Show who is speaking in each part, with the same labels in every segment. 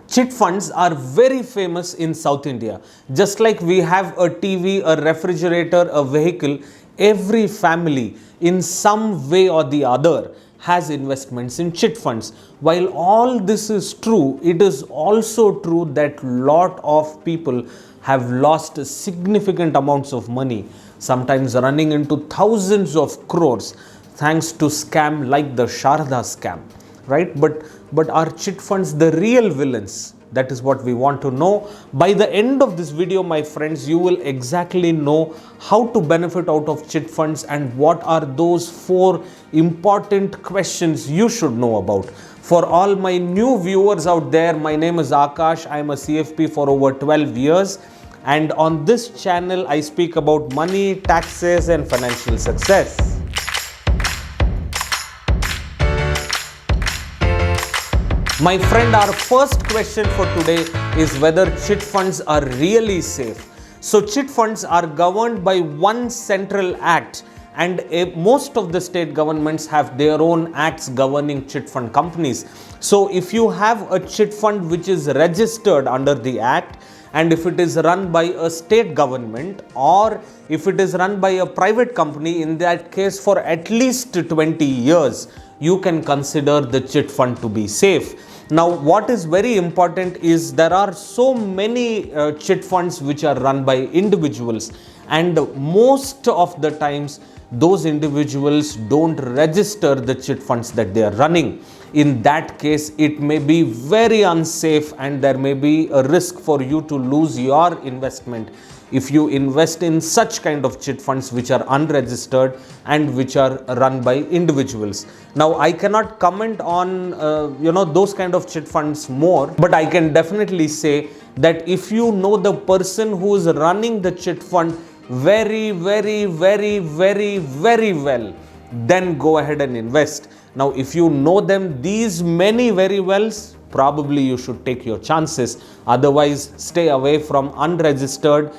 Speaker 1: Chit funds are very famous in South India. Just like we have a TV, a refrigerator, a vehicle, every family in some way or the other has investments in chit funds. While all this is true, it is also true that lot of people have lost significant amounts of money, sometimes running into thousands of crores, thanks to scam like the Sharda scam, right? But are chit funds the real villains? That is what we want to know. By the end of this video, my friends, you will exactly know how to benefit out of chit funds and what are those 4 important questions you should know about. For all my new viewers out there, my name is Akash. I am a CFP for over 12 years. And on this channel, I speak about money, taxes, and financial success. My friend, our first question for today is whether chit funds are really safe. So chit funds are governed by one central act, and most of the state governments have their own acts governing chit fund companies. So if you have a chit fund which is registered under the act, and if it is run by a state government or if it is run by a private company, in that case for at least 20 years, you can consider the chit fund to be safe. Now, what is very important is there are so many chit funds which are run by individuals, and most of the times those individuals don't register the chit funds that they are running. In that case, it may be very unsafe and there may be a risk for you to lose your investment if you invest in such kind of chit funds which are unregistered and which are run by individuals. Now, I cannot comment on those kind of chit funds more, but I can definitely say that if you know the person who is running the chit fund very well, then go ahead and invest. Now, if you know them these many very well, probably you should take your chances. Otherwise, stay away from unregistered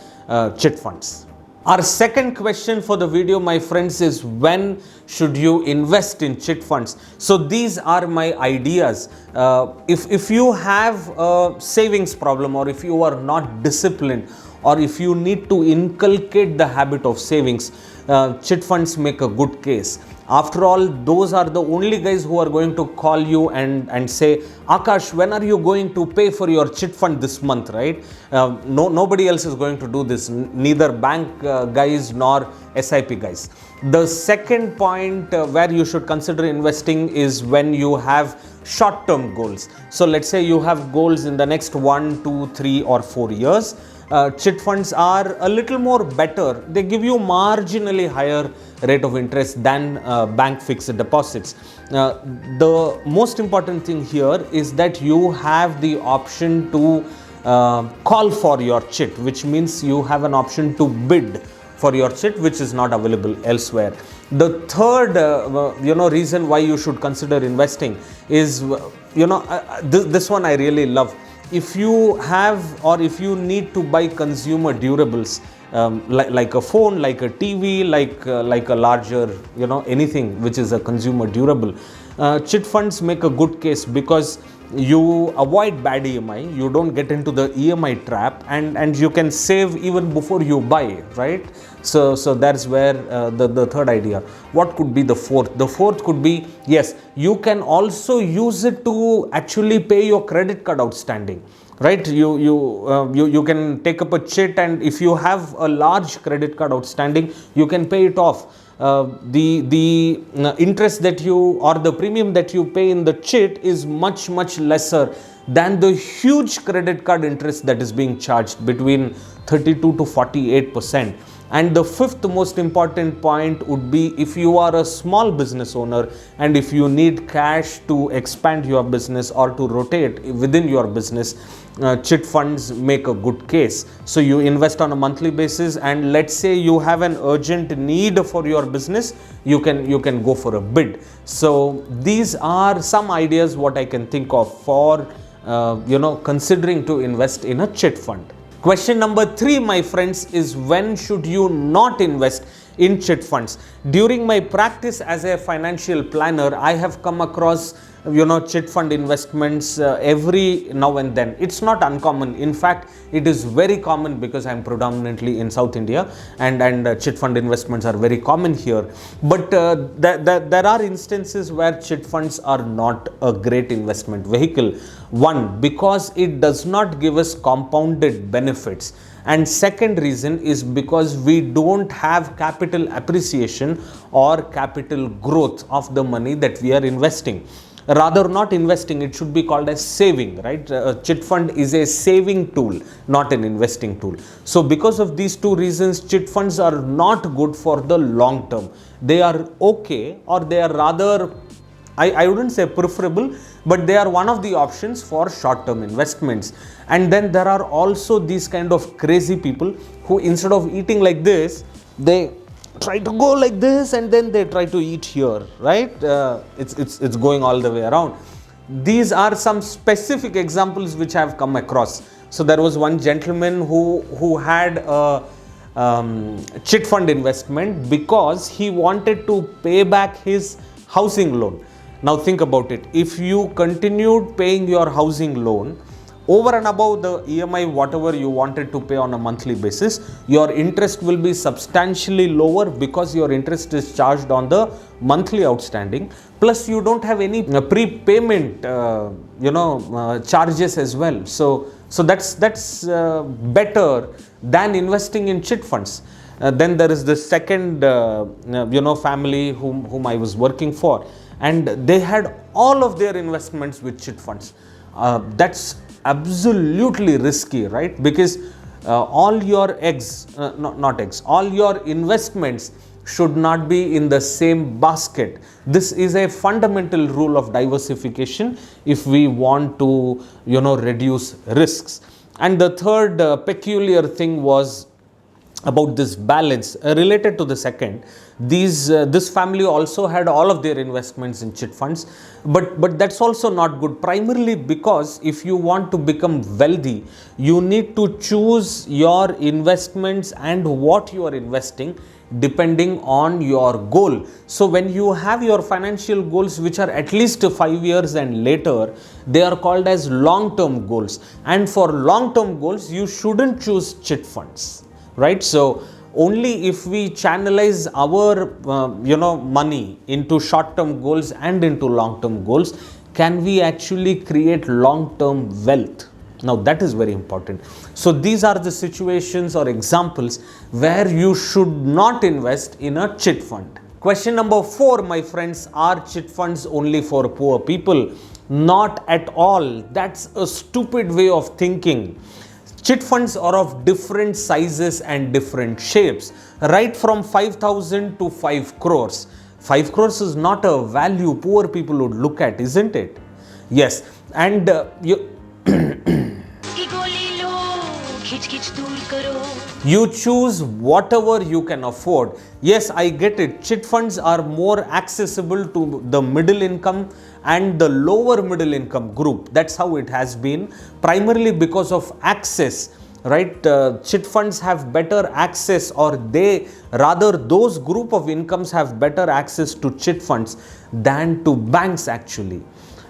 Speaker 1: chit funds. Our second question for the video, my friends, is when should you invest in chit funds? So these are my ideas. If you have a savings problem, or if you are not disciplined, or if you need to inculcate the habit of savings, chit funds make a good case. After all, those are the only guys who are going to call you and say, Akash, when are you going to pay for your chit fund this month, right? Nobody else is going to do this, neither bank guys nor SIP guys. The second point where you should consider investing is when you have short-term goals. So let's say you have goals in the next 1, 2, 3 or 4 years. Chit funds are a little more better. They give you marginally higher rate of interest than bank fixed deposits. The most important thing here is that you have the option to call for your chit, which means you have an option to bid for your chit, which is not available elsewhere. The third reason why you should consider investing is this one I really love. If you have or if you need to buy consumer durables, like a phone, like a TV, like a larger, anything which is a consumer durable, chit funds make a good case because you avoid bad EMI, you don't get into the EMI trap, and you can save even before you buy, right? So that's where the third idea. What could be the fourth? The fourth could be, yes, you can also use it to actually pay your credit card outstanding, right? You can take up a chit, and if you have a large credit card outstanding, you can pay it off. The interest that you, or the premium that you pay in the chit is much lesser than the huge credit card interest that is being charged, between 32 to 48%. And the fifth most important point would be, if you are a small business owner and if you need cash to expand your business or to rotate within your business, chit funds make a good case. So you invest on a monthly basis, and let's say you have an urgent need for your business, you can go for a bid. So these are some ideas what I can think of for considering to invest in a chit fund. Question number 3, my friends, is when should you not invest in chit funds? During my practice as a financial planner, I have come across chit fund investments every now and then. It's not uncommon. In fact, it is very common because I'm predominantly in South India, and chit fund investments are very common here. But there are instances where chit funds are not a great investment vehicle. One, because it does not give us compounded benefits. And second reason is because we don't have capital appreciation or capital growth of the money that we are investing. Rather, not investing, it should be called as saving, right? Chit fund is a saving tool, not an investing tool. So because of these two reasons, chit funds are not good for the long term. They are okay, or they are rather, I wouldn't say preferable, but they are one of the options for short-term investments. And then there are also these kind of crazy people who, instead of eating like this, they try to go like this, and then they try to eat here, right? It's going all the way around. These are some specific examples which I have come across. So there was one gentleman who had a chit fund investment because he wanted to pay back his housing loan. Now think about it. If you continued paying your housing loan over and above the EMI, whatever you wanted to pay on a monthly basis, your interest will be substantially lower because your interest is charged on the monthly outstanding. Plus, you don't have any prepayment, charges as well. So that's better than investing in chit funds. Then there is the second, family whom I was working for, and they had all of their investments with chit funds. That's absolutely risky, right? Because all your eggs, all your investments should not be in the same basket. This is a fundamental rule of diversification if we want to, reduce risks. And the third peculiar thing was about this balance related to the second. This family also had all of their investments in chit funds, but that's also not good, primarily because if you want to become wealthy, you need to choose your investments and what you are investing depending on your goal. So when you have your financial goals which are at least 5 years and later, they are called as long-term goals, and for long-term goals you shouldn't choose chit funds, right? So only if we channelize our money into short-term goals and into long-term goals can we actually create long-term wealth. Now that is very important. So these are the situations or examples where you should not invest in a chit fund. Question number 4, my friends, are chit funds only for poor people? Not at all. That's a stupid way of thinking. Chit funds are of different sizes and different shapes, right from 5,000 to 5 crores. 5 crores is not a value poor people would look at, isn't it? Yes, and you choose whatever you can afford. Yes, I get it. Chit funds are more accessible to the middle income and the lower middle income group. That's how it has been, primarily because of access, right? Chit funds have better access, or those group of incomes have better access to chit funds than to banks actually.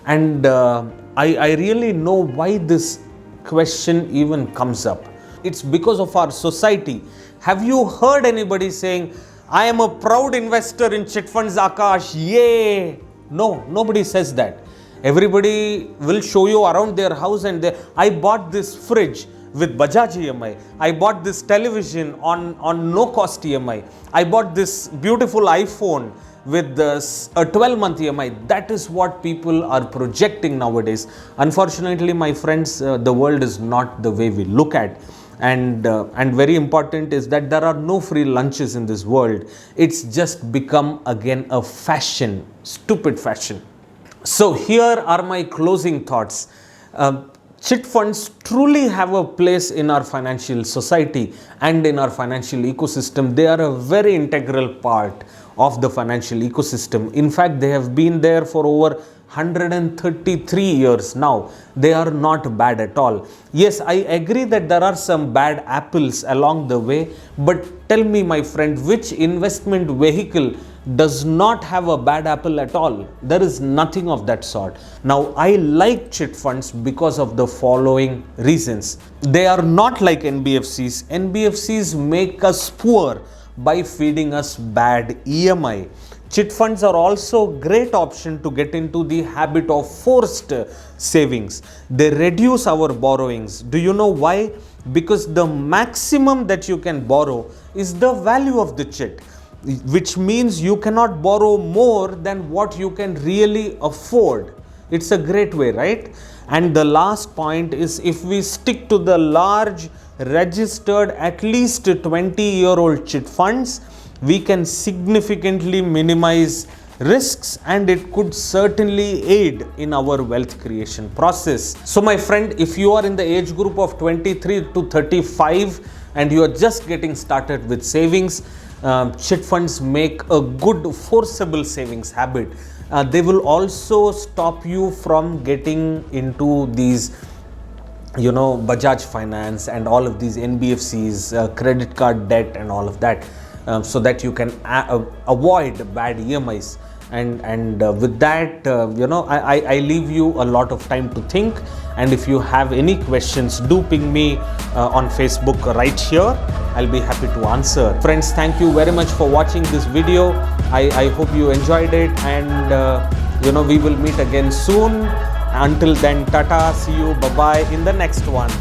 Speaker 1: And I really know why this question even comes up. It's because of our society. Have you heard anybody saying, I am a proud investor in chit funds, Akash, yay? No, nobody says that. Everybody will show you around their house and I bought this fridge with Bajaj EMI. I bought this television on no cost EMI. I bought this beautiful iPhone with a 12-month EMI. That is what people are projecting nowadays. Unfortunately, my friends, the world is not the way we look at. And very important is that there are no free lunches in this world. It's just become again a fashion, stupid fashion. So here are my closing thoughts. Chit funds truly have a place in our financial society and in our financial ecosystem. They are a very integral part of the financial ecosystem. In fact, they have been there for over 133 years now. They are not bad at all. Yes, I agree that there are some bad apples along the way, but tell me, my friend, which investment vehicle does not have a bad apple at all. There is nothing of that sort. Now, I like chit funds because of the following reasons. They are not like NBFCs. NBFCs make us poor by feeding us bad EMI. Chit funds are also great option to get into the habit of forced savings. They reduce our borrowings. Do you know why? Because the maximum that you can borrow is the value of the chit, which means you cannot borrow more than what you can really afford. It's a great way, right? And the last point is, if we stick to the large registered at least 20-year-old chit funds, we can significantly minimize risks, and it could certainly aid in our wealth creation process. So my friend, if you are in the age group of 23 to 35 and you are just getting started with savings, chit funds make a good forcible savings habit. They will also stop you from getting into these Bajaj Finance and all of these NBFCs, credit card debt and all of that, so that you can avoid bad EMIs. And with that, I leave you a lot of time to think. And if you have any questions, do ping me on Facebook right here. I'll be happy to answer. Friends, thank you very much for watching this video. I hope you enjoyed it, and we will meet again soon. Until then, tata, see you, bye bye in the next one.